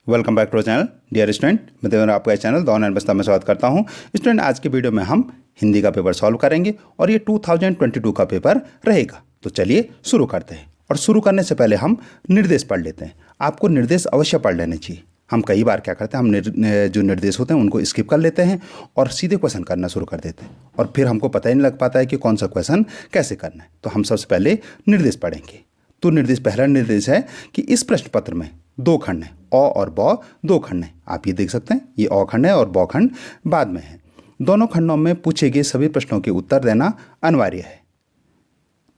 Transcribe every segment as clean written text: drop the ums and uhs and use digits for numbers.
Welcome back to our channel dear student. मैं देवेंद्र आपका channel the online बस्ता में स्वागत करता हूं। स्टूडेंट, आज के वीडियो में हम हिंदी का पेपर सॉल्व करेंगे और ये 2022 का पेपर रहेगा। तो चलिए शुरू करते हैं। और शुरू करने से पहले हम निर्देश पढ़ लेते हैं। आपको निर्देश अवश्य पढ़ लेने चाहिए। हम कई बार क्या करते हैं, हम जो निर्देश होते हैं उनको स्किप कर लेते हैं और सीधे क्वेश्चन करना शुरू कर देते हैं और फिर हमको पता ही नहीं लग पाता है कि कौन सा क्वेश्चन कैसे करना है। तो हम सबसे पहले निर्देश पढ़ेंगे। तो पहला निर्देश है कि इस प्रश्न पत्र में दो खंड हैं, अ और ब दो खंड हैं। आप ये देख सकते हैं, ये अ खंड है और ब खंड बाद में है। दोनों खंडों में पूछे गए सभी प्रश्नों के उत्तर देना अनिवार्य है।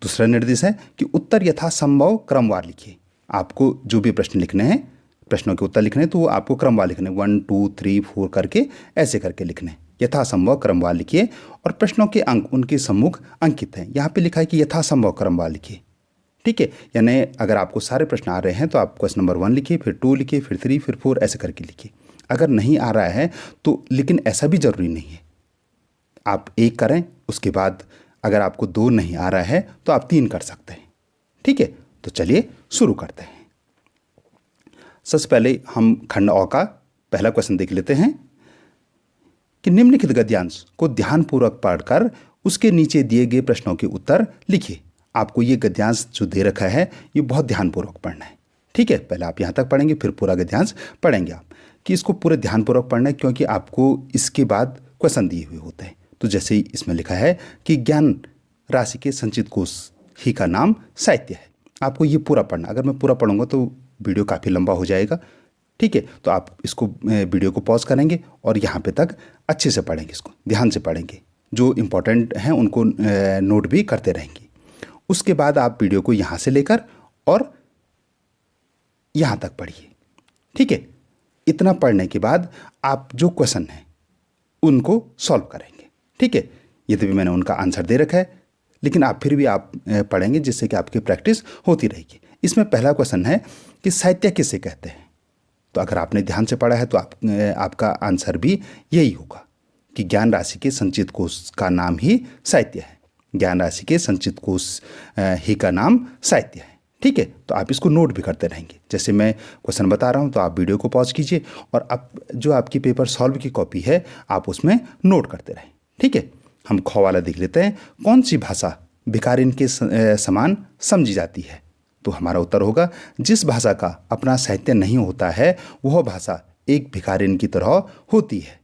दूसरा निर्देश है कि उत्तर यथासंभव क्रमवार लिखिए। आपको जो भी प्रश्न लिखने हैं, प्रश्नों के उत्तर लिखने हैं, तो वो आपको क्रमवार लिखने, 1 2 3 4 करके ऐसे करके लिखने। यथासंभव क्रमवार लिखिए और प्रश्नों के अंक उनके सम्मुख अंकित हैं। यहाँ पे लिखा है कि यथासंभव क्रमवार लिखिए। ठीक है, यानी अगर आपको सारे प्रश्न आ रहे हैं तो आप क्वेश्चन नंबर 1 लिखिए, फिर 2 लिखिए, फिर 3, फिर 4 ऐसे करके लिखिए। अगर नहीं आ रहा है तो, लेकिन ऐसा भी ज़रूरी नहीं है, आप 1 करें, उसके बाद अगर आपको 2 नहीं आ रहा है तो आप 3 कर सकते हैं। ठीक है, तो चलिए शुरू करते हैं। सबसे पहले हम खंड अ का पहला क्वेश्चन देख लेते हैं कि निम्नलिखित गद्यांश को ध्यानपूर्वक पढ़कर उसके नीचे दिए गए प्रश्नों के उत्तर लिखिए। आपको ये गद्यांश जो दे रखा है ये बहुत ध्यानपूर्वक पढ़ना है। ठीक है, पहले आप यहाँ तक पढ़ेंगे, फिर पूरा गद्यांश पढ़ेंगे आप, कि इसको पूरे ध्यानपूर्वक पढ़ना है, क्योंकि आपको इसके बाद क्वेश्चन दिए हुए होते हैं। तो जैसे ही इसमें लिखा है कि ज्ञान राशि के संचित कोश ही का नाम साहित्य है। आपको ये पूरा पढ़ना। अगर मैं पूरा पढ़ूंगा तो वीडियो काफ़ी लंबा हो जाएगा। ठीक है, तो आप इसको वीडियो को पॉज करेंगे और यहाँ पे तक अच्छे से पढ़ेंगे, इसको ध्यान से पढ़ेंगे, जो इम्पोर्टेंट हैं उनको नोट भी करते रहेंगे। उसके बाद आप वीडियो को यहाँ से लेकर और यहाँ तक पढ़िए। ठीक है, इतना पढ़ने के बाद आप जो क्वेश्चन हैं उनको सॉल्व करेंगे। ठीक है, ये तो भी मैंने उनका आंसर दे रखा है, लेकिन आप फिर भी आप पढ़ेंगे जिससे कि आपकी प्रैक्टिस होती रहेगी। इसमें पहला क्वेश्चन है कि साहित्य किसे कहते हैं। तो अगर आपने ध्यान से पढ़ा है तो आपका आंसर भी यही होगा कि ज्ञान राशि के संचित कोश का नाम ही साहित्य है। ज्ञान राशि के संचित कोश ही का नाम साहित्य है। ठीक है, तो आप इसको नोट भी करते रहेंगे। जैसे मैं क्वेश्चन बता रहा हूँ तो आप वीडियो को पॉज कीजिए और अब जो आपकी पेपर सॉल्व की कॉपी है आप उसमें नोट करते रहें। ठीक है, हम ख वाला देख लेते हैं। कौन सी भाषा भिखारिन के समान समझी जाती है। तो हमारा उत्तर होगा, जिस भाषा का अपना साहित्य नहीं होता है वह भाषा एक भिखारिन की तरह होती है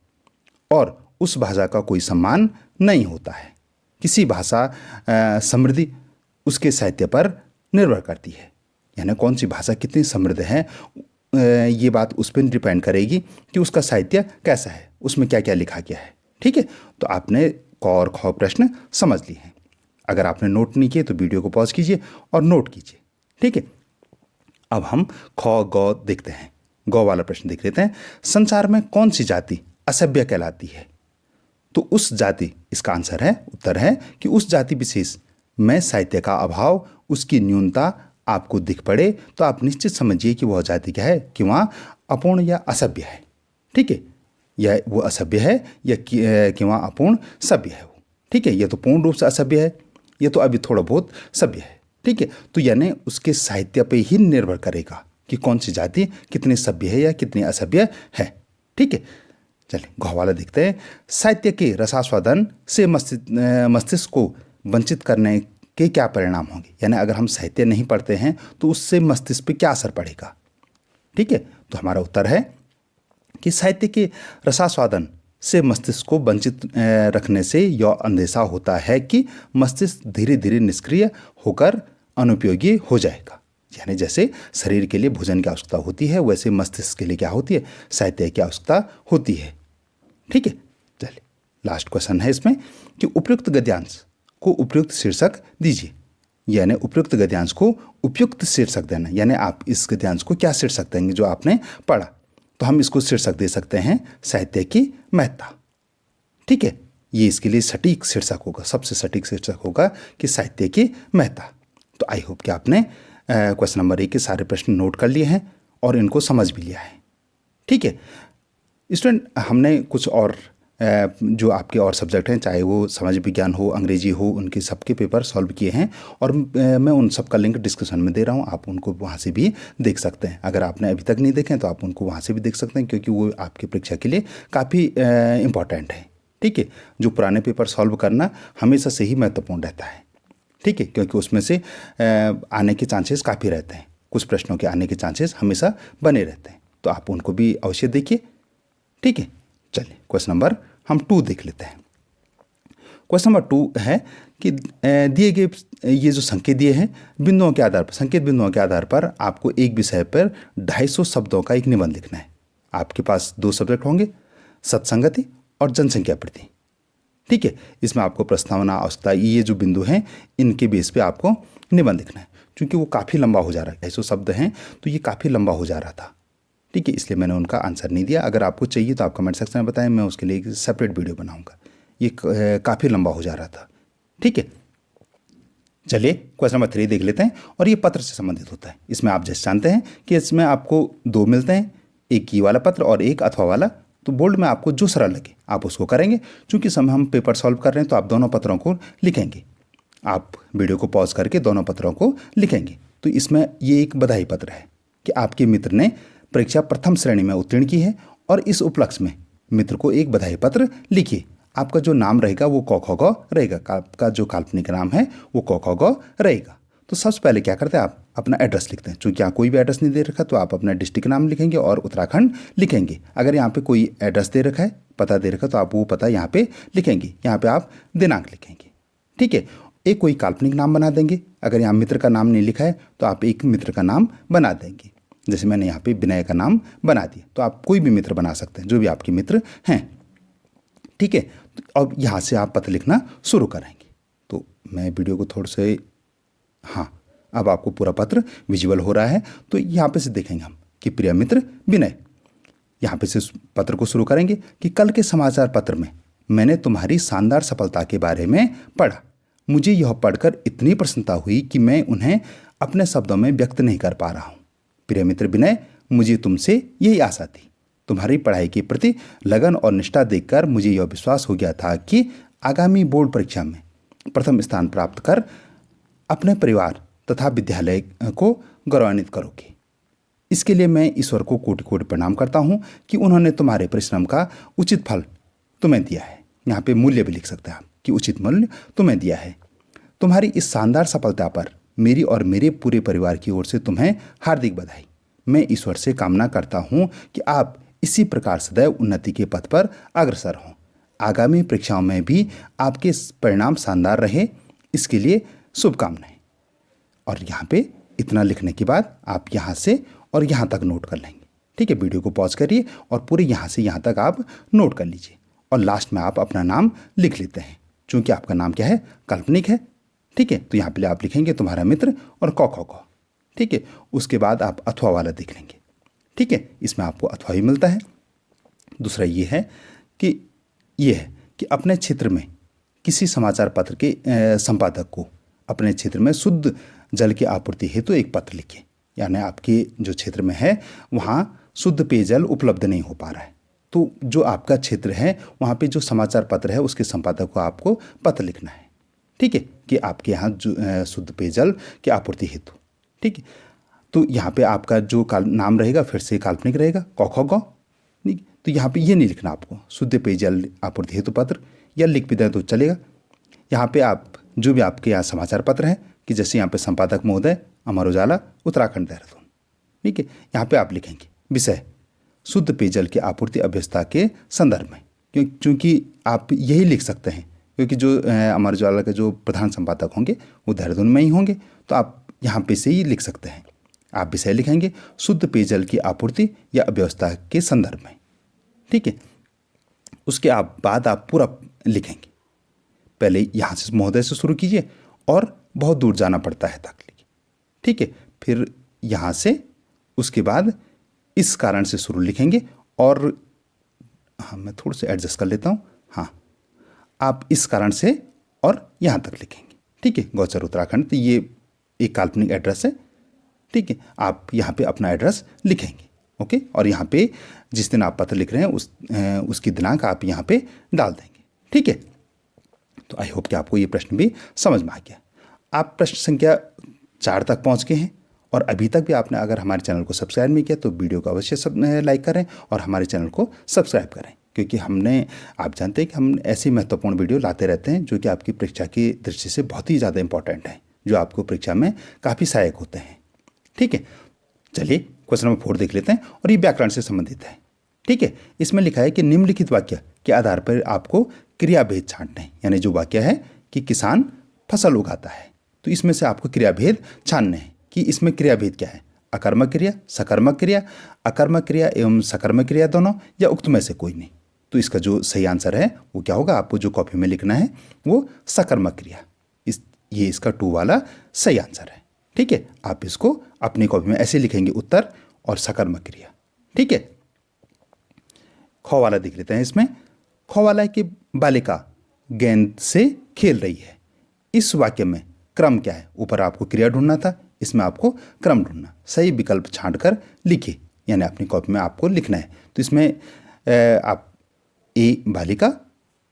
और उस भाषा का कोई सम्मान नहीं होता है। किसी भाषा समृद्धि उसके साहित्य पर निर्भर करती है। यानी कौन सी भाषा कितनी समृद्ध है ये बात उस पर डिपेंड करेगी कि उसका साहित्य कैसा है, उसमें क्या क्या लिखा गया है। ठीक है, तो आपने क और ख प्रश्न समझ लिए हैं। अगर आपने नोट नहीं किए तो वीडियो को पॉज कीजिए और नोट कीजिए। ठीक है, अब हम ख ग देखते हैं। ग वाला प्रश्न देख लेते हैं। संसार में कौन सी जाति असभ्य कहलाती है। तो उस जाति, इसका आंसर है, उत्तर है कि उस जाति विशेष में साहित्य का अभाव, उसकी न्यूनता आपको दिख पड़े तो आप निश्चित समझिए कि वह जाति क्या है, कि वहाँ अपूर्ण या असभ्य है। ठीक है, या वो असभ्य है या कि वहाँ अपूर्ण सभ्य है वो। ठीक है, यह तो पूर्ण रूप से असभ्य है, ये तो अभी थोड़ा बहुत सभ्य है। ठीक है, तो यानी उसके साहित्य पे ही निर्भर करेगा कि कौन सी जाति कितनी सभ्य है या कितनी असभ्य है। ठीक है, चलिए घ वाला देखते हैं। साहित्य के रसास्वादन से मस्तिष्क को वंचित करने के क्या परिणाम होंगे। यानी अगर हम साहित्य नहीं पढ़ते हैं तो उससे मस्तिष्क पे क्या असर पड़ेगा। ठीक है, तो हमारा उत्तर है कि साहित्य के रसास्वादन से मस्तिष्क को वंचित रखने से यह अंदेशा होता है कि मस्तिष्क धीरे धीरे निष्क्रिय होकर अनुपयोगी हो जाएगा। यानी जैसे शरीर के लिए भोजन की आवश्यकता होती है, वैसे मस्तिष्क के लिए क्या होती है, साहित्य की आवश्यकता होती है। ठीक है, चलिए लास्ट क्वेश्चन है इसमें कि उपयुक्त गद्यांश को उपयुक्त शीर्षक दीजिए। यानी उपयुक्त गद्यांश को उपयुक्त शीर्षक देना, यानी आप इस गद्यांश को क्या शीर्षक देंगे जो आपने पढ़ा। तो हम इसको शीर्षक दे सकते हैं साहित्य की महत्ता। ठीक है, ये इसके लिए सटीक शीर्षक होगा, सबसे सटीक शीर्षक होगा कि साहित्य की महत्ता। तो आई होप कि आपने क्वेश्चन नंबर 1 के सारे प्रश्न नोट कर लिए हैं और इनको समझ भी लिया है। ठीक है स्टूडेंट, हमने कुछ और जो आपके और सब्जेक्ट हैं, चाहे वो सामाजिक विज्ञान हो, अंग्रेजी हो, उनके सबके पेपर सॉल्व किए हैं और मैं उन सब का लिंक डिस्क्रिप्शन में दे रहा हूँ, आप उनको वहाँ से भी देख सकते हैं। अगर आपने अभी तक नहीं देखे तो आप उनको वहाँ से भी देख सकते हैं, क्योंकि वो आपकी परीक्षा के लिए काफ़ी इम्पॉर्टेंट है। ठीक है, जो पुराने पेपर सॉल्व करना हमेशा से ही महत्वपूर्ण रहता है। ठीक है, क्योंकि उसमें से आने के चांसेस काफ़ी रहते हैं, कुछ प्रश्नों के आने के चांसेस हमेशा बने रहते हैं, तो आप उनको भी अवश्य देखिए। ठीक है, चलिए क्वेश्चन नंबर हम 2 देख लेते हैं। क्वेश्चन नंबर 2 है कि दिए गए ये जो संकेत दिए हैं बिंदुओं के आधार पर, संकेत बिंदुओं के आधार पर आपको एक विषय पर 250 शब्दों का एक निबंध लिखना है। आपके पास 2 सब्जेक्ट होंगे, सत्संगति और जनसंख्या वृद्धि। ठीक है, इसमें आपको प्रस्तावना, आवश्यकता, ये जो बिंदु हैं इनके बेस पे आपको निबंध लिखना है। क्योंकि वो काफ़ी लंबा हो जा रहा है, 250 शब्द हैं तो ये काफ़ी लंबा हो जा रहा था। ठीक है, इसलिए मैंने उनका आंसर नहीं दिया। अगर आपको चाहिए तो आप कमेंट सेक्शन में बताएं, मैं उसके लिए एक सेपरेट वीडियो बनाऊंगा। ये काफ़ी लंबा हो जा रहा था। ठीक है, चलिए क्वेश्चन नंबर 3 देख लेते हैं और ये पत्र से संबंधित होता है। इसमें आप जैसे जानते हैं कि इसमें आपको 2 मिलते हैं, एक ये वाला पत्र और एक अथवा वाला। तो बोल्ड में आपको जो सरल लगे आप उसको करेंगे। चूँकि समय हम पेपर सॉल्व कर रहे हैं तो आप दोनों पत्रों को लिखेंगे। आप वीडियो को पॉज करके दोनों पत्रों को लिखेंगे। तो इसमें ये एक बधाई पत्र है कि आपके मित्र ने परीक्षा प्रथम श्रेणी में उत्तीर्ण की है और इस उपलक्ष्य में मित्र को एक बधाई पत्र लिखिए। आपका जो नाम रहेगा वो क ख ग रहेगा, आपका जो काल्पनिक नाम है वो क ख ग रहेगा। तो सबसे पहले क्या करते हैं, आप अपना एड्रेस लिखते हैं। चूँकि यहाँ कोई भी एड्रेस नहीं दे रखा तो आप अपना डिस्ट्रिक्ट नाम लिखेंगे और उत्तराखंड लिखेंगे। अगर यहाँ पे कोई एड्रेस दे रखा है, पता दे रखा है, तो आप वो पता यहाँ पे लिखेंगे। यहाँ पे आप दिनांक लिखेंगे। ठीक है, एक कोई काल्पनिक नाम बना देंगे। अगर यहाँ मित्र का नाम नहीं लिखा है तो आप एक मित्र का नाम बना देंगे। जैसे मैंने यहाँ पे विनय का नाम बना दिया, तो आप कोई भी मित्र बना सकते हैं, जो भी आपके मित्र हैं। ठीक है, तो अब यहाँ से आप पत्र लिखना शुरू करेंगे। तो मैं वीडियो को थोड़ा से, हाँ, अब आपको पूरा पत्र विजुअल हो रहा है। तो यहाँ पे से देखेंगे हम कि प्रिय मित्र विनय, यहाँ पे से पत्र को शुरू करेंगे कि कल के समाचार पत्र में मैंने तुम्हारी शानदार सफलता के बारे में पढ़ा। मुझे यह पढ़कर इतनी प्रसन्नता हुई कि मैं उन्हें अपने शब्दों में व्यक्त नहीं कर पा रहा हूँ। प्रिय मित्र विनय, मुझे तुमसे यही आशा थी। तुम्हारी पढ़ाई के प्रति लगन और निष्ठा देखकर मुझे यह विश्वास हो गया था कि आगामी बोर्ड परीक्षा में प्रथम स्थान प्राप्त कर अपने परिवार तथा विद्यालय को गौरवान्वित करोगे। इसके लिए मैं ईश्वर को कोटि कोटि प्रणाम करता हूँ कि उन्होंने तुम्हारे परिश्रम का उचित फल तुम्हें दिया है। यहाँ पे मूल्य भी लिख सकते हैं आप कि उचित मूल्य तुम्हें दिया है। तुम्हारी इस शानदार सफलता पर मेरी और मेरे पूरे परिवार की ओर से तुम्हें हार्दिक बधाई। मैं ईश्वर से कामना करता हूँ कि आप इसी प्रकार सदैव उन्नति के पथ पर अग्रसर हों। आगामी परीक्षाओं में भी आपके परिणाम शानदार रहे, इसके लिए शुभकामनाएं। और यहाँ पे इतना लिखने के बाद आप यहाँ से और यहाँ तक नोट कर लेंगे। ठीक है, वीडियो को पॉज करिए और पूरे यहाँ से यहाँ तक आप नोट कर लीजिए और लास्ट में आप अपना नाम लिख लेते हैं। चूँकि आपका नाम क्या है, काल्पनिक है। ठीक है, तो यहाँ पे आप लिखेंगे तुम्हारा मित्र और क ख ग। ठीक है, उसके बाद आप अथवा वाला देख लेंगे। ठीक है, इसमें आपको अथवा भी मिलता है। दूसरा ये है कि अपने क्षेत्र में किसी समाचार पत्र के संपादक को अपने क्षेत्र में शुद्ध जल की आपूर्ति हेतु एक पत्र लिखिए। यानी आपके जो क्षेत्र में है वहाँ शुद्ध पेयजल उपलब्ध नहीं हो पा रहा है, तो जो आपका क्षेत्र है वहाँ पे जो समाचार पत्र है उसके संपादक को आपको पत्र लिखना है। ठीक है, कि आपके यहाँ जो शुद्ध पेयजल की आपूर्ति हेतु। ठीक है, तो यहाँ पे आपका जो नाम रहेगा फिर से काल्पनिक रहेगा, क ख ग। ठीक, तो यहाँ पे ये नहीं लिखना आपको शुद्ध पेयजल आपूर्ति हेतु पत्र, या लिख भी दें तो चलेगा। यहाँ पे आप जो भी आपके यहाँ समाचार पत्र है कि जैसे यहाँ पे संपादक महोदय अमर उजाला उत्तराखंड देहरादून। ठीक है, यहाँ पे आप लिखेंगे विषय शुद्ध पेयजल की आपूर्ति अव्यवस्था के संदर्भ में, क्योंकि आप यही लिख सकते हैं क्योंकि जो अमर उजाला के जो प्रधान संपादक होंगे वो देहरादून में ही होंगे, तो आप यहाँ पे से ही लिख सकते हैं। आप विषय लिखेंगे शुद्ध पेयजल की आपूर्ति या अव्यवस्था के संदर्भ में। ठीक है, उसके बाद आप पूरा लिखेंगे। पहले यहाँ से महोदय से शुरू कीजिए और बहुत दूर जाना पड़ता है तक लिखिए। ठीक है, फिर यहाँ से उसके बाद इस कारण से शुरू लिखेंगे और हाँ मैं थोड़ा सा एडजस्ट कर लेता हूँ। हाँ, आप इस कारण से और यहाँ तक लिखेंगे। ठीक है, गौचर उत्तराखंड, तो ये एक काल्पनिक एड्रेस है। ठीक है, आप यहाँ पे अपना एड्रेस लिखेंगे ओके। और यहाँ पे जिस दिन आप पत्र लिख रहे हैं उसकी दिनांक आप यहाँ पे डाल देंगे। ठीक है, तो आई होप कि आपको ये प्रश्न भी समझ में आ गया। आप प्रश्न संख्या 4 तक पहुँच गए हैं और अभी तक भी आपने अगर हमारे चैनल को सब्सक्राइब नहीं किया तो वीडियो को अवश्य सब लाइक करें और हमारे चैनल को सब्सक्राइब करें, क्योंकि आप जानते हैं कि हम ऐसी महत्वपूर्ण वीडियो लाते रहते हैं जो कि आपकी परीक्षा की दृष्टि से बहुत ही ज़्यादा इंपॉर्टेंट है, जो आपको परीक्षा में काफ़ी सहायक होते हैं। ठीक है, चलिए क्वेश्चन नंबर 4 देख लेते हैं और ये व्याकरण से संबंधित है। ठीक है, इसमें लिखा है कि निम्नलिखित वाक्य के आधार पर आपको क्रियाभेद छांटना है, यानी जो वाक्य है कि किसान फसल उगाता है, तो इसमें से आपको क्रियाभेद छानने हैं कि इसमें क्रियाभेद क्या है, अकर्मक क्रिया, सकर्मक क्रिया, अकर्मक क्रिया एवं सकर्मक क्रिया दोनों, या उक्त में से कोई नहीं। तो इसका जो सही आंसर है वो क्या होगा, आपको जो कॉपी में लिखना है वो सकर्मक क्रिया, ये इसका 2 वाला सही आंसर है। ठीक है, आप इसको अपनी कॉपी में ऐसे लिखेंगे, उत्तर और सकर्मक क्रिया। ठीक है, ख वाला देख लेते हैं। इसमें ख वाला है कि बालिका गेंद से खेल रही है। इस वाक्य में क्रम क्या है, ऊपर आपको क्रिया ढूंढना था, इसमें आपको क्रम ढूंढना, सही विकल्प छांटकर लिखिए, यानी अपनी कॉपी में आपको लिखना है। तो इसमें आप ए बालिका,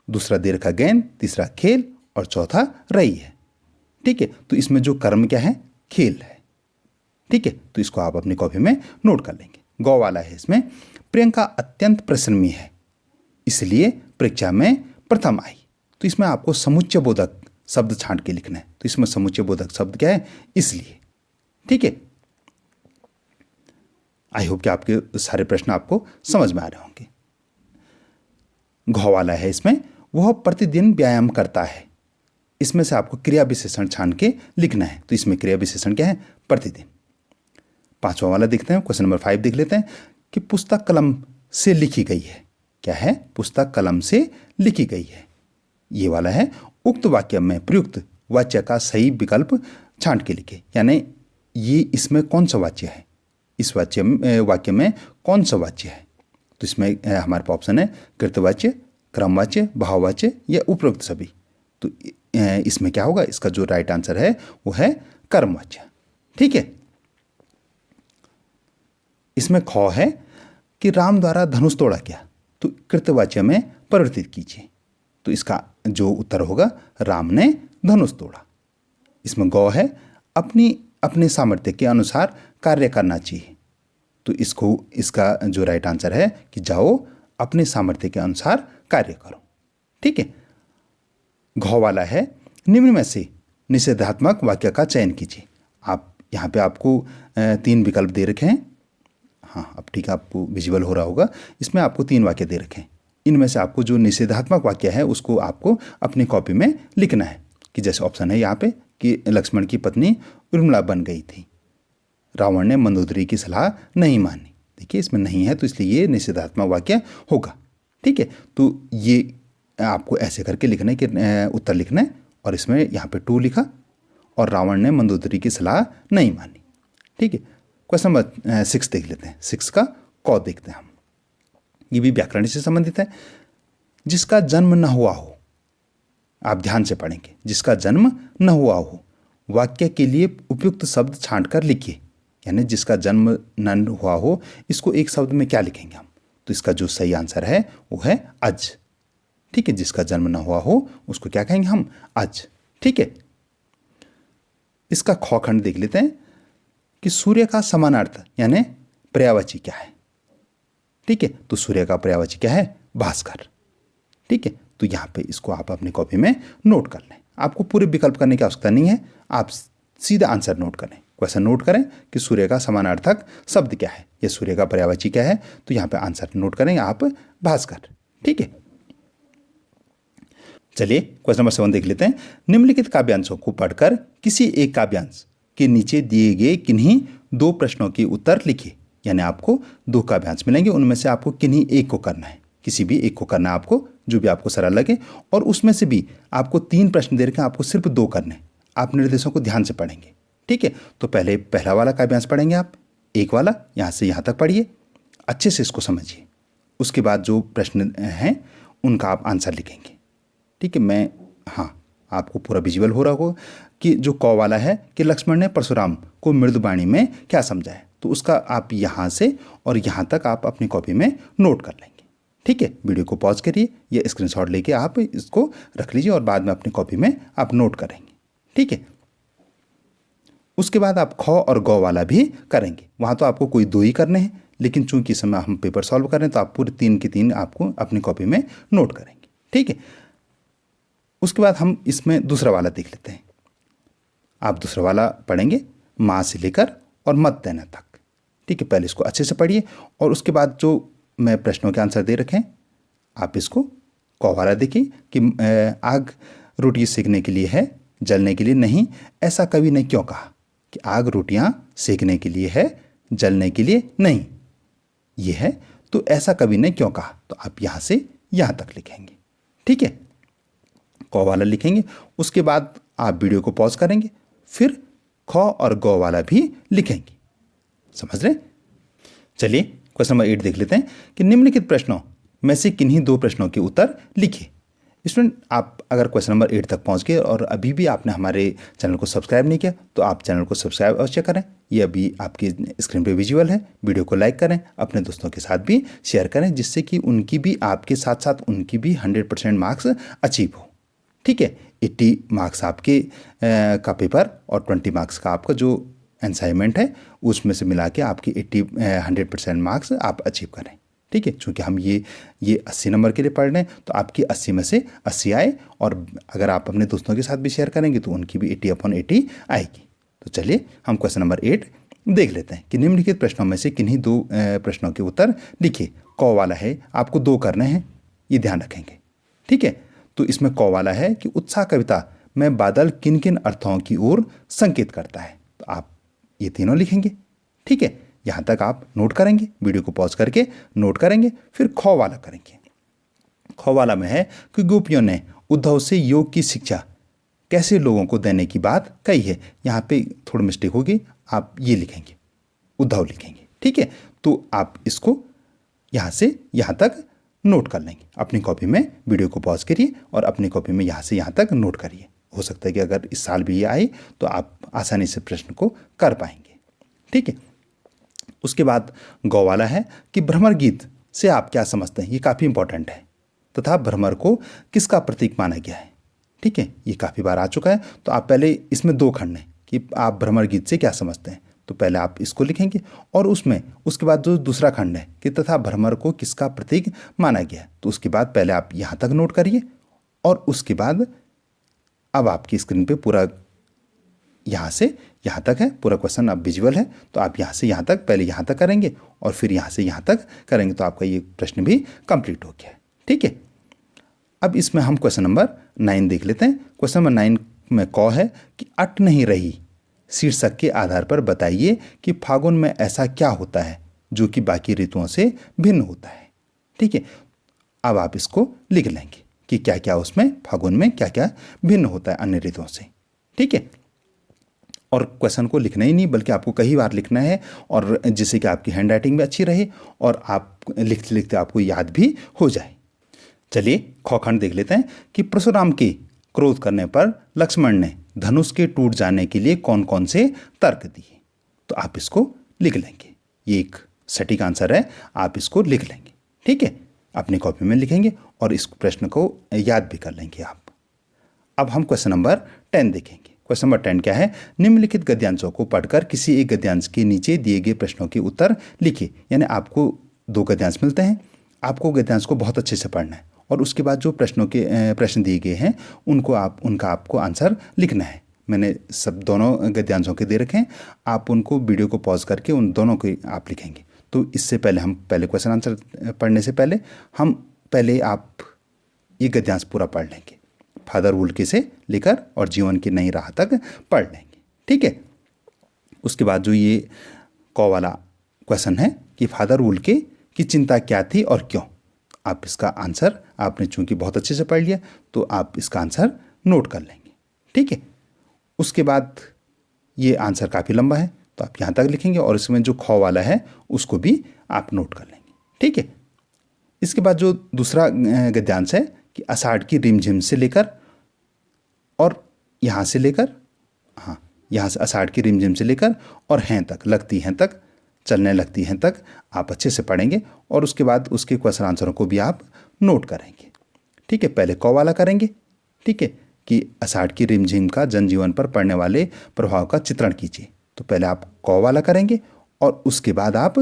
दूसरा दे रखा गेंद, तीसरा खेल और चौथा रही है। ठीक है, तो इसमें जो कर्म क्या है, खेल है। ठीक है, तो इसको आप अपनी कॉपी में नोट कर लेंगे। गौ वाला है, इसमें प्रियंका अत्यंत परिश्रमी है इसलिए परीक्षा में प्रथम आई। तो इसमें आपको समुच्चय बोधक शब्द छांट के लिखना है। तो इसमें समुच्चय बोधक शब्द क्या है, इसलिए। ठीक है, आई होप कि आपके सारे प्रश्न आपको समझ में आ रहे होंगे। घ वाला है, इसमें वह प्रतिदिन व्यायाम करता है। इसमें से आपको क्रिया विशेषण छान के लिखना है। तो इसमें क्रिया विशेषण क्या है, प्रतिदिन। 5वां वाला देखते हैं, क्वेश्चन नंबर 5 देख लेते हैं कि पुस्तक कलम से लिखी गई है। क्या है, पुस्तक कलम से लिखी गई है, ये वाला है। उक्त वाक्य में प्रयुक्त वाच्य का सही विकल्प छांट के लिखे, यानी ये इसमें कौन सा वाच्य है, इस वाक्य में कौन सा वाच्य है। तो इसमें हमारे पास ऑप्शन है कृतवाच्य, क्रमवाच्य, भाववाच्य या उपरोक्त सभी। तो इसमें क्या होगा, इसका जो राइट आंसर है वो है कर्मवाच्य। ठीक है, इसमें ख है कि राम द्वारा धनुष तोड़ा गया, तो कृतवाच्य में परिवर्तित कीजिए। तो इसका जो उत्तर होगा, राम ने धनुष तोड़ा। इसमें गौ है अपने सामर्थ्य के अनुसार कार्य करना चाहिए। तो इसका जो राइट आंसर है कि जाओ अपने सामर्थ्य के अनुसार कार्य करो। ठीक है, घ वाला है निम्न में से निषेधात्मक वाक्य का चयन कीजिए। आप यहाँ पे आपको 3 विकल्प दे रखे हैं। हाँ, अब ठीक है, आपको विजिबल हो रहा होगा। इसमें आपको 3 वाक्य दे रखे हैं। इनमें से आपको जो निषेधात्मक वाक्य है उसको आपको अपनी कॉपी में लिखना है। कि जैसे ऑप्शन है यहाँ पे कि लक्ष्मण की पत्नी उर्मिला बन गई थी, रावण ने मंदोदरी की सलाह नहीं मानी। देखिए इसमें नहीं है, तो इसलिए ये निषेधात्मक वाक्य होगा। ठीक है, तो ये आपको ऐसे करके लिखना है कि उत्तर लिखना है, और इसमें यहाँ पे 2 लिखा और रावण ने मंदोदरी की सलाह नहीं मानी। ठीक है, क्वेश्चन नंबर 6 देख लेते हैं। 6 का क देखते हैं हम, ये भी व्याकरण से संबंधित है। जिसका जन्म न हुआ हो, आप ध्यान से पढ़ेंगे, जिसका जन्म न हुआ हो, वाक्य के लिए उपयुक्त शब्द छांट कर लिखिए। यानी जिसका जन्म न हुआ हो, इसको एक शब्द में क्या लिखेंगे हम। तो इसका जो सही आंसर है वो है अज। ठीक है, जिसका जन्म न हुआ हो उसको क्या कहेंगे हम, अज। ठीक है, इसका ख खंड देख लेते हैं कि सूर्य का समानार्थ यानी पर्यायवाची क्या है। ठीक है, तो सूर्य का पर्यायवाची क्या है, भास्कर। ठीक है, तो यहाँ पे इसको आप अपनी कॉपी में नोट कर लें। आपको पूरे विकल्प करने की आवश्यकता नहीं है, आप सीधा आंसर नोट करें। क्वेश्चन नोट करें कि सूर्य का समानार्थक शब्द क्या है या सूर्य का पर्यायवाची क्या है, तो यहाँ पे आंसर नोट करेंगे आप, भास्कर। ठीक है, चलिए क्वेश्चन नंबर 7 देख लेते हैं। निम्नलिखित काव्यांशों को पढ़कर किसी एक काव्यांश के नीचे दिए गए किन्हीं 2 प्रश्नों के उत्तर लिखिए। यानी आपको 2 काव्यांश मिलेंगे, उनमें से आपको किन्हीं एक को करना है, किसी भी एक को करना है आपको, जो भी आपको सरल लगे। और उसमें से भी आपको 3 प्रश्न दे रखे हैं, आपको सिर्फ 2 करने। आप निर्देशों को ध्यान से पढ़ेंगे। ठीक है, तो पहले पहला वाला काव्यांश पढ़ेंगे आप, एक वाला यहाँ से यहाँ तक पढ़िए, अच्छे से इसको समझिए। उसके बाद जो प्रश्न हैं उनका आप आंसर लिखेंगे। ठीक है, आपको पूरा विजुअल हो रहा होगा कि जो क वाला है कि लक्ष्मण ने परशुराम को मृदुबाणी में क्या समझाया। तो उसका आप यहाँ से और यहाँ तक आप अपनी कॉपी में नोट कर लेंगे। ठीक है, वीडियो को पॉज करिए, ये स्क्रीनशॉट लेके आप इसको रख लीजिए और बाद में अपनी कॉपी में आप नोट करेंगे। ठीक है, उसके बाद आप ख और गौ वाला भी करेंगे। वहाँ तो आपको कोई दो ही करने हैं, लेकिन चूंकि इस समय हम पेपर सॉल्व कर रहे हैं तो आप पूरे 3 के 3 आपको अपनी कॉपी में नोट करेंगे। ठीक है, उसके बाद हम इसमें दूसरा वाला देख लेते हैं। आप दूसरा वाला पढ़ेंगे माँ से लेकर और मत देना तक। ठीक है, पहले इसको अच्छे से पढ़िए और उसके बाद जो मैं प्रश्नों के आंसर दे रखे हैं आप इसको क वाला देखिए कि आग रोटी सेकने के लिए है, जलने के लिए नहीं। ऐसा कवि ने क्यों कहा कि आग रोटियां सेकने के लिए है, जलने के लिए नहीं। ये है, तो ऐसा कवि ने क्यों कहा, तो आप यहाँ से यहाँ तक लिखेंगे। ठीक है, क वाला लिखेंगे। उसके बाद आप वीडियो को पॉज करेंगे, फिर ख और गौ वाला भी लिखेंगे। समझ रहे? चलिए क्वेश्चन नंबर 8 देख लेते हैं कि निम्नलिखित प्रश्नों में से किन्हीं 2 प्रश्नों के उत्तर लिखिए। स्टूडेंट, आप अगर क्वेश्चन नंबर 8 तक पहुंच गए और अभी भी आपने हमारे चैनल को सब्सक्राइब नहीं किया तो आप चैनल को सब्सक्राइब अवश्य करें। ये अभी आपकी स्क्रीन पे विजुअल है। वीडियो को लाइक करें, अपने दोस्तों के साथ भी शेयर करें, जिससे कि उनकी भी आपके साथ साथ उनकी भी 100% मार्क्स अचीव हो। ठीक है, 80 मार्क्स आपके का पेपर और 20 मार्क्स का आपका जो असाइनमेंट है उसमें से मिला के आपकी 100% मार्क्स आप अचीव करें। ठीक है, चूँकि हम ये 80 नंबर के लिए पढ़ रहे हैं तो आपकी 80 में से 80 आए, और अगर आप अपने दोस्तों के साथ भी शेयर करेंगे तो उनकी भी 80/80 आएगी। तो चलिए हम क्वेश्चन नंबर 8 देख लेते हैं कि निम्नलिखित प्रश्नों में से किन्हीं 2 प्रश्नों के उत्तर लिखिए। क वाला है, आपको 2 करने हैं, ये ध्यान रखेंगे। ठीक है, तो इसमें क वाला है कि उत्साह कविता में बादल किन किन अर्थों की ओर संकेत करता है, तो आप ये तीनों लिखेंगे। ठीक है, यहाँ तक आप नोट करेंगे, वीडियो को पॉज करके नोट करेंगे, फिर ख वाला करेंगे। ख वाला में है कि गोपियों ने उद्धव से योग की शिक्षा कैसे लोगों को देने की बात कही है। यहाँ पे थोड़ी मिस्टेक होगी, आप ये लिखेंगे, उद्धव लिखेंगे। ठीक है, तो आप इसको यहाँ से यहाँ तक नोट कर लेंगे अपनी कॉपी में। वीडियो को पॉज करिए और अपनी कॉपी में यहाँ से यहाँ तक नोट करिए। हो सकता है कि अगर इस साल भी ये आए तो आप आसानी से प्रश्न को कर पाएंगे। ठीक है, उसके बाद गौ वाला है कि भ्रमर गीत से आप क्या समझते हैं, ये काफ़ी इंपॉर्टेंट है, तथा भ्रमर को किसका प्रतीक माना गया है। ठीक है, ये काफ़ी बार आ चुका है, तो आप पहले इसमें 2 खंड हैं कि आप भ्रमर गीत से क्या समझते हैं, तो पहले आप इसको लिखेंगे और उसमें उसके बाद जो दूसरा खंड है कि तथा भ्रमर को किसका प्रतीक माना गया है, तो उसके बाद पहले आप यहाँ तक नोट करिए और उसके बाद अब आपकी स्क्रीन पे पूरा यहाँ से यहाँ तक है, पूरा क्वेश्चन अब विजुअल है, तो आप यहाँ से यहाँ तक पहले यहाँ तक करेंगे और फिर यहाँ से यहाँ तक करेंगे, तो आपका ये प्रश्न भी कंप्लीट हो गया है। ठीक है, अब इसमें हम क्वेश्चन नंबर 9 देख लेते हैं। क्वेश्चन नंबर 9 में क है कि अट नहीं रही शीर्षक के आधार पर बताइए कि फागुन में ऐसा क्या होता है जो कि बाकी ऋतुओं से भिन्न होता है। ठीक है, अब आप इसको लिख लेंगे कि क्या क्या उसमें फागुन में क्या क्या भिन्न होता है अन्य ऋतुओं से। ठीक है, और क्वेश्चन को लिखना ही नहीं बल्कि आपको कई बार लिखना है, और जिससे कि आपकी हैंड राइटिंग भी अच्छी रहे और आप लिखते लिखते आपको याद भी हो जाए। चलिए ख खंड देख लेते हैं कि परशुराम के क्रोध करने पर लक्ष्मण ने धनुष के टूट जाने के लिए कौन कौन से तर्क दिए, तो आप इसको लिख लेंगे। ये एक सटीक आंसर है, आप इसको लिख लेंगे। ठीक है, अपनी कॉपी में लिखेंगे और इस प्रश्न को याद भी कर लेंगे आप। अब हम क्वेश्चन नंबर 10 देखेंगे। क्वेश्चन नंबर 10 क्या है, निम्नलिखित गद्यांशों को पढ़कर किसी एक गद्यांश के नीचे दिए गए प्रश्नों के उत्तर लिखिए। यानी आपको 2 गद्यांश मिलते हैं, आपको गद्यांश को बहुत अच्छे से पढ़ना है और उसके बाद जो प्रश्न दिए गए हैं उनका आपको आंसर लिखना है। मैंने सब दोनों गद्यांशों के दे रखे हैं, आप उनको वीडियो को पॉज करके उन दोनों को आप लिखेंगे। तो इससे पहले हम क्वेश्चन आंसर पढ़ने से पहले हम पहले आप ये गद्यांश पूरा पढ़ लेंगे। फादर वुल्के से लेकर और जीवन की नई राह तक पढ़ लेंगे। ठीक है, उसके बाद जो ये क वाला क्वेश्चन है कि फादर वुल्के की चिंता क्या थी और क्यों, आप इसका आंसर आपने चूंकि बहुत अच्छे से पढ़ लिया तो आप इसका आंसर नोट कर लेंगे। ठीक है, उसके बाद ये आंसर काफ़ी लंबा है तो आप यहाँ तक लिखेंगे और इसमें जो ख वाला है उसको भी आप नोट कर लेंगे। ठीक है, इसके बाद जो दूसरा गद्यांश है कि आषाढ़ की रिमझिम से लेकर और यहाँ से आषाढ़ की रिमझिम से लेकर और हैं तक, लगती हैं तक चलने लगती हैं तक आप अच्छे से पढ़ेंगे और उसके बाद उसके क्वेश्चन आंसरों को भी आप नोट करेंगे। ठीक है, पहले क वाला करेंगे। ठीक है, कि आषाढ़ की रिमझिम का जनजीवन पर पड़ने वाले प्रभाव का चित्रण कीजिए। तो पहले आप क वाला करेंगे और उसके बाद आप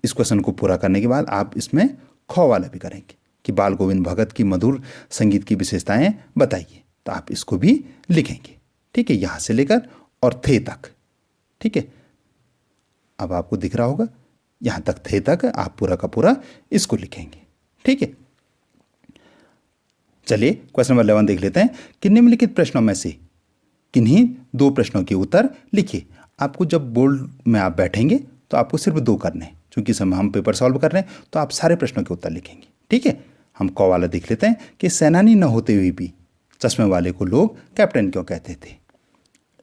इस क्वेश्चन को पूरा करने के बाद आप इसमें ख वाला भी करेंगे कि बाल गोविंद भगत की मधुर संगीत की विशेषताएं बताइए। तो आप इसको भी लिखेंगे। ठीक है, यहाँ से लेकर और थे तक। ठीक है, अब आपको दिख रहा होगा यहाँ तक थे तक आप पूरा का पूरा इसको लिखेंगे। ठीक है, चलिए क्वेश्चन नंबर 11 देख लेते हैं कि निम्नलिखित प्रश्नों में से किन्हीं 2 प्रश्नों के उत्तर लिखिए। आपको जब बोर्ड में आप बैठेंगे तो आपको सिर्फ 2 करने हैं, क्योंकि समय हम पेपर सॉल्व कर रहे हैं तो आप सारे प्रश्नों के उत्तर लिखेंगे। ठीक है, हम क वाला देख लेते हैं कि सेनानी न होते हुए भी चश्मे वाले को लोग कैप्टन क्यों कहते थे।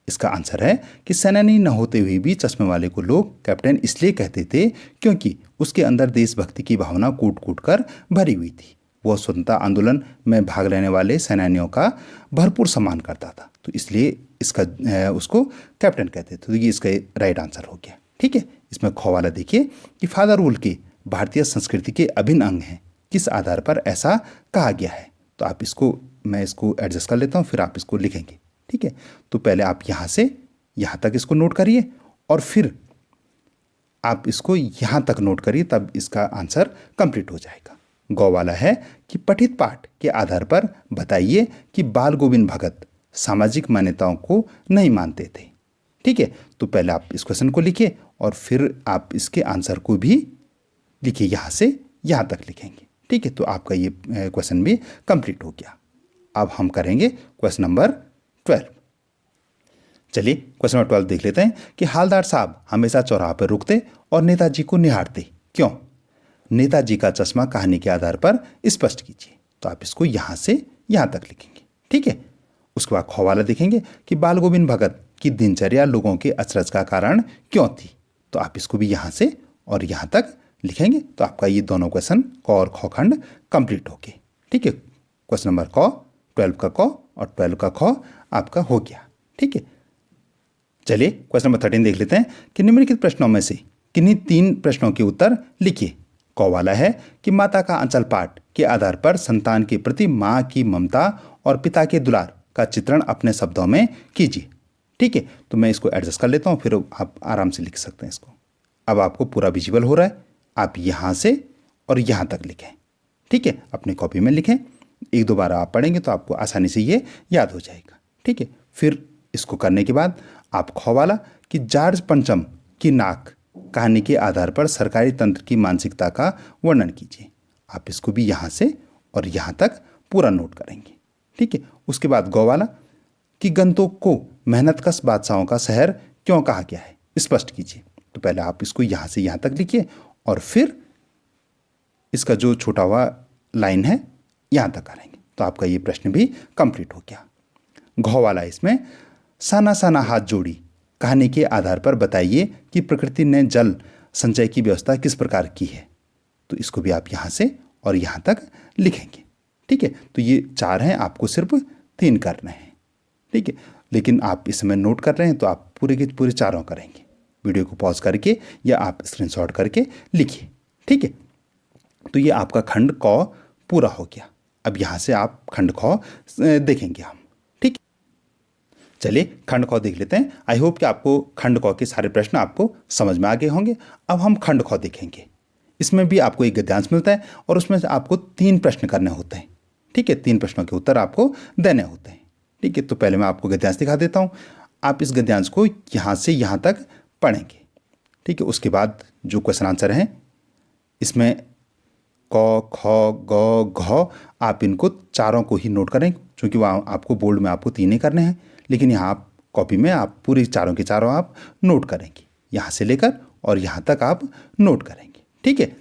इसका आंसर है कि सेनानी न होते हुए भी चश्मे वाले को लोग कैप्टन इसलिए कहते थे क्योंकि उसके अंदर देशभक्ति की भावना कूट कूट कर भरी हुई थी। वह स्वतंत्रता आंदोलन में भाग लेने वाले सेनानियों का भरपूर सम्मान करता था, तो इसलिए इसका उसको कैप्टन कहते थे। तो ये इसका राइट आंसर हो गया। ठीक है, इसमें ख वाला देखिए कि फादर रूल के भारतीय संस्कृति के अभिन्न अंग हैं, किस आधार पर ऐसा कहा गया है। तो आप मैं इसको एडजस्ट कर लेता हूँ, फिर आप इसको लिखेंगे। ठीक है, तो पहले आप यहाँ से यहाँ तक इसको नोट करिए और फिर आप इसको यहाँ तक नोट करिए, तब इसका आंसर कंप्लीट हो जाएगा। गौ वाला है कि पठित पाठ के आधार पर बताइए कि बाल गोविंद भगत सामाजिक मान्यताओं को नहीं मानते थे। ठीक है, तो पहले आप इस क्वेश्चन को लिखिए और फिर आप इसके आंसर को भी लिखिए, यहाँ से यहाँ तक लिखेंगे। ठीक है, तो आपका ये क्वेश्चन भी कंप्लीट हो गया। अब हम करेंगे क्वेश्चन नंबर 12। चलिए क्वेश्चन नंबर 12 देख लेते हैं कि हालदार साहब हमेशा चौराहे पर रुकते और नेताजी को निहारते क्यों। नेताजी का चश्मा कहानी के आधार पर स्पष्ट कीजिए। तो आप इसको यहाँ से यहाँ तक लिखेंगे। ठीक है, उसके बाद ख वाला देखेंगे कि बाल गोविंद भगत की दिनचर्या लोगों के अचरज का कारण क्यों थी। तो आप इसको भी यहाँ से और यहाँ तक लिखेंगे। तो आपका ये दोनों क्वेश्चन क और ख खंड कंप्लीट हो गए। ठीक है, क्वेश्चन नंबर क 12 का क और 12 का ख आपका हो गया। ठीक है, चलिए क्वेश्चन नंबर 13 देख लेते हैं कि निम्नलिखित प्रश्नों में से किन्हीं 3 प्रश्नों के उत्तर लिखिए। क वाला है कि माता का अंचल पाठ के आधार पर संतान के प्रति माँ की ममता और पिता के दुलार का चित्रण अपने शब्दों में कीजिए। ठीक है, तो मैं इसको एडजस्ट कर लेता हूँ, फिर आप आराम से लिख सकते हैं इसको। अब आपको पूरा विजिबल हो रहा है, आप यहाँ से और यहाँ तक लिखें। ठीक है, अपनी कॉपी में लिखें, 1-2 बार आप पढ़ेंगे तो आपको आसानी से ये याद हो जाएगा। ठीक है, फिर इसको करने के बाद आप ख वाला कि जॉर्ज पंचम की नाक कहानी के आधार पर सरकारी तंत्र की मानसिकता का वर्णन कीजिए। आप इसको भी यहाँ से और यहाँ तक पूरा नोट करेंगे। ठीक है, उसके बाद गौ वाला कि गंतोक को मेहनतकश बादशाहों का शहर क्यों कहा गया है, स्पष्ट कीजिए। तो पहले आप इसको यहाँ से यहाँ तक लिखिए और फिर इसका जो छोटा हुआ लाइन है यहाँ तक करेंगे। तो आपका ये प्रश्न भी कंप्लीट हो गया। घ वाला इसमें साना साना हाथ जोड़ी कहानी के आधार पर बताइए कि प्रकृति ने जल संचय की व्यवस्था किस प्रकार की है। तो इसको भी आप यहाँ से और यहाँ तक लिखेंगे। ठीक है, तो ये 4 हैं, आपको सिर्फ 3 करने हैं। ठीक है, लेकिन आप इस समय नोट कर रहे हैं तो आप पूरे के पूरे 4 करेंगे। वीडियो को पॉज करके या आप स्क्रीनशॉट करके लिखिए। ठीक है, तो ये आपका खंड क पूरा हो गया। अब यहाँ से आप खंड ख देखेंगे हम। ठीक, चलिए खंड ख देख लेते हैं। आई होप कि आपको खंड क के सारे प्रश्न आपको समझ में आ गए होंगे। अब हम खंड ख देखेंगे। इसमें भी आपको एक गद्यांश मिलता है और उसमें से आपको 3 प्रश्न करने होते हैं। ठीक है, 3 प्रश्नों के उत्तर आपको देने होते हैं। ठीक है, तो पहले मैं आपको गद्यांश दिखा देता हूँ। आप इस गद्यांश को यहाँ से यहाँ तक पढ़ेंगे। ठीक है, उसके बाद जो क्वेश्चन आंसर हैं इसमें क ख ग घ आप इनको 4 को ही नोट करें, क्योंकि वहाँ आपको बोर्ड में आपको 3 ही करने हैं, लेकिन यहाँ आप कॉपी में आप पूरी 4 के 4 आप नोट करेंगे। यहाँ से लेकर और यहाँ तक आप नोट करेंगे। ठीक है,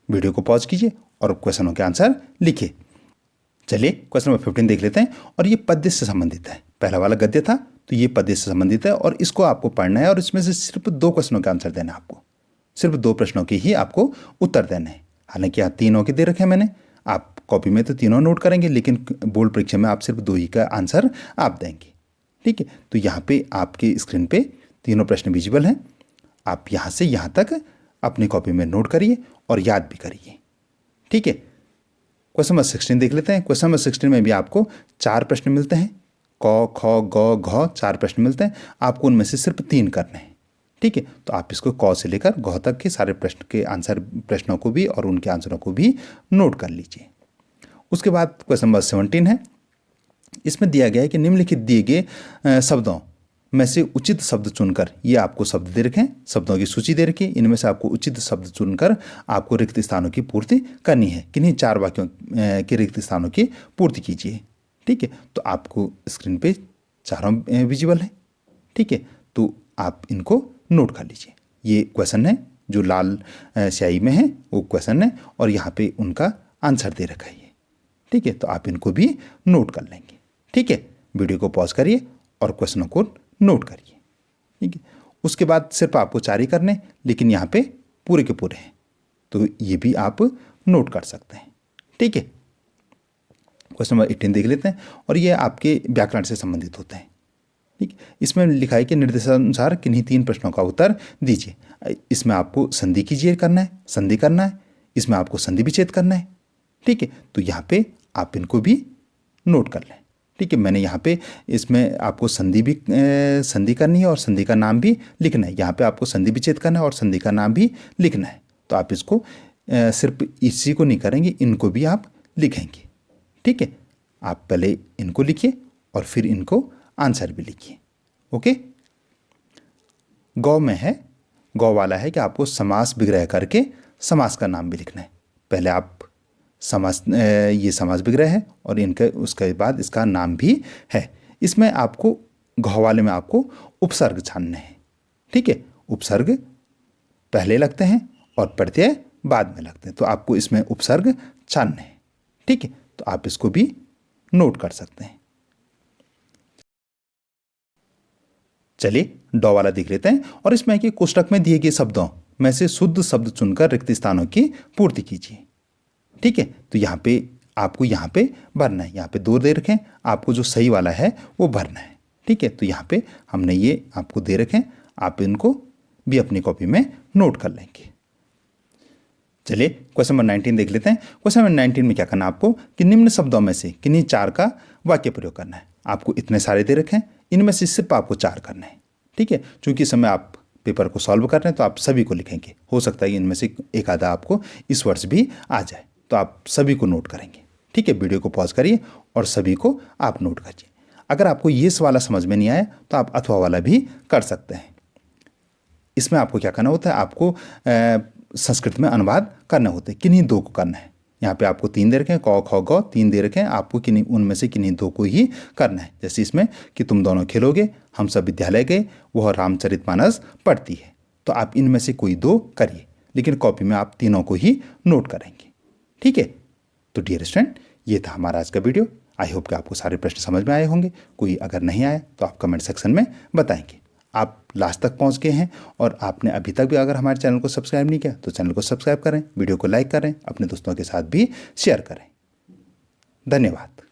वीडियो को पॉज कीजिए और क्वेश्चनों के आंसर लिखिए। चलिए क्वेश्चन नंबर 15 देख लेते हैं और ये पद्य से संबंधित है। पहला वाला गद्य था तो ये पद्य से संबंधित है और इसको आपको पढ़ना है और इसमें से सिर्फ 2 क्वेश्चनों का आंसर देना है। आपको सिर्फ 2 प्रश्नों के ही आपको उत्तर देने हैं। हालांकि यहाँ 3 के दे रखे हैं मैंने, आप कॉपी में तो 3 नोट करेंगे, लेकिन बोर्ड परीक्षा में आप सिर्फ 2 ही का आंसर आप देंगे। ठीक है, तो यहाँ पे आपके स्क्रीन पे 3 प्रश्न विजिबल हैं। आप यहाँ से यहाँ तक अपनी कॉपी में नोट करिए और याद भी करिए। ठीक है, क्वेश्चन नंबर 16 देख लेते हैं। क्वेश्चन नंबर 16 में भी आपको 4 प्रश्न मिलते हैं, क ख ग घ 4 प्रश्न मिलते हैं। आपको उनमें से सिर्फ 3 करने हैं। ठीक है, तो आप इसको क से लेकर घ तक के सारे प्रश्न के आंसर, प्रश्नों को भी और उनके आंसरों को भी नोट कर लीजिए। उसके बाद क्वेश्चन नंबर 17 है। इसमें दिया गया है कि निम्नलिखित दिए गए शब्दों में से उचित शब्द चुनकर, ये आपको शब्द दे रखे हैं, शब्दों की सूची दे रखी है, इनमें से आपको उचित शब्द चुनकर आपको रिक्त स्थानों की पूर्ति करनी है। किन्हीं 4 वाक्यों के रिक्त स्थानों की पूर्ति कीजिए। ठीक है, तो आपको स्क्रीन पे चारों विजिबल है। ठीक है, तो आप इनको नोट कर लीजिए। ये क्वेश्चन है जो लाल स्याही में है, वो क्वेश्चन है और यहाँ पे उनका आंसर दे रखा है। ठीक है, तो आप इनको भी नोट कर लेंगे। ठीक है, वीडियो को पॉज करिए और क्वेश्चनों को नोट करिए। ठीक है, उसके बाद सिर्फ आपको 4 ही करने, लेकिन यहाँ पे पूरे के पूरे हैं, तो ये भी आप नोट कर सकते हैं। ठीक है, क्वेश्चन नंबर 18 देख लेते हैं और ये आपके व्याकरण से संबंधित होते हैं। ठीक, इसमें लिखा है कि निर्देशानुसार किन्हीं 3 प्रश्नों का उत्तर दीजिए। इसमें आपको संधि कीजिए करना है, संधि करना है, इसमें आपको संधि विच्छेद करना है। ठीक है, तो यहाँ पे आप इनको भी नोट कर लें। ठीक है, मैंने यहाँ पे इसमें आपको संधि भी संधि करनी है और संधि का नाम भी लिखना है। यहाँ पे आपको संधि विच्छेद करना है और संधि का नाम भी लिखना है। तो आप इसको सिर्फ इसी को नहीं करेंगे, इनको भी आप लिखेंगे। ठीक है, आप पहले इनको लिखिए और फिर इनको आंसर भी लिखिए। ओके, गौ में है, गौ वाला है कि आपको समास विग्रह करके समास का नाम भी लिखना है। पहले आप समास, ये समास विग्रह है और इनके उसके बाद इसका नाम भी है। इसमें आपको घ वाले में आपको उपसर्ग छानने हैं। ठीक है, उपसर्ग पहले लगते हैं और प्रत्यय बाद में लगते हैं, तो आपको इसमें उपसर्ग छानने हैं। ठीक है, तो आप इसको भी नोट कर सकते हैं। चलिए ड वाला देख लेते हैं और इसमें कि कोष्टक में दिए गए शब्दों में से शुद्ध शब्द चुनकर रिक्त स्थानों की पूर्ति कीजिए। ठीक है, तो यहाँ पे आपको यहाँ पे भरना है, यहाँ पे 2 दे रखें, आपको जो सही वाला है वो भरना है। ठीक है, तो यहाँ पे हमने ये आपको दे रखें, आप इनको भी अपनी कॉपी में नोट कर लेंगे। चलिए क्वेश्चन नंबर 19 देख लेते हैं। क्वेश्चन नंबर 19 में क्या करना है आपको कि निम्न शब्दों में से किन्हीं 4 का वाक्य प्रयोग करना है। आपको इतने सारे दे रखे हैं, इनमें से सिर्फ आपको 4 करना है। ठीक है, चूंकि इस समय आप पेपर को सॉल्व कर रहे हैं तो आप सभी को लिखेंगे। हो सकता है कि इनमें से एक आधा आपको इस वर्ष भी आ जाए, तो आप सभी को नोट करेंगे। ठीक है, वीडियो को पॉज करिए और सभी को आप नोट करिए। अगर आपको ये वाला समझ में नहीं आया तो आप अथवा वाला भी कर सकते हैं। इसमें आपको क्या करना होता है, आपको संस्कृत में अनुवाद करने होते हैं। किन्हीं 2 को करना है। यहाँ पे आपको 3 दे रखे हैं, क ख ग 3 दे रखे हैं, आपको किन्हीं उनमें से किन्हीं 2 को ही करना है। जैसे इसमें कि तुम दोनों खेलोगे, हम सब विद्यालय गए, वह रामचरितमानस पढ़ती है। तो आप इनमें से कोई 2 करिए, लेकिन कॉपी में आप तीनों को ही नोट करेंगे। ठीक है, तो डियर स्टूडेंट, ये था हमारा आज का वीडियो। आई होप कि आपको सारे प्रश्न समझ में आए होंगे। कोई अगर नहीं आया तो आप कमेंट सेक्शन में बताएंगे। आप लास्ट तक पहुंच गए हैं और आपने अभी तक भी अगर हमारे चैनल को सब्सक्राइब नहीं किया तो चैनल को सब्सक्राइब करें, वीडियो को लाइक करें, अपने दोस्तों के साथ भी शेयर करें। धन्यवाद।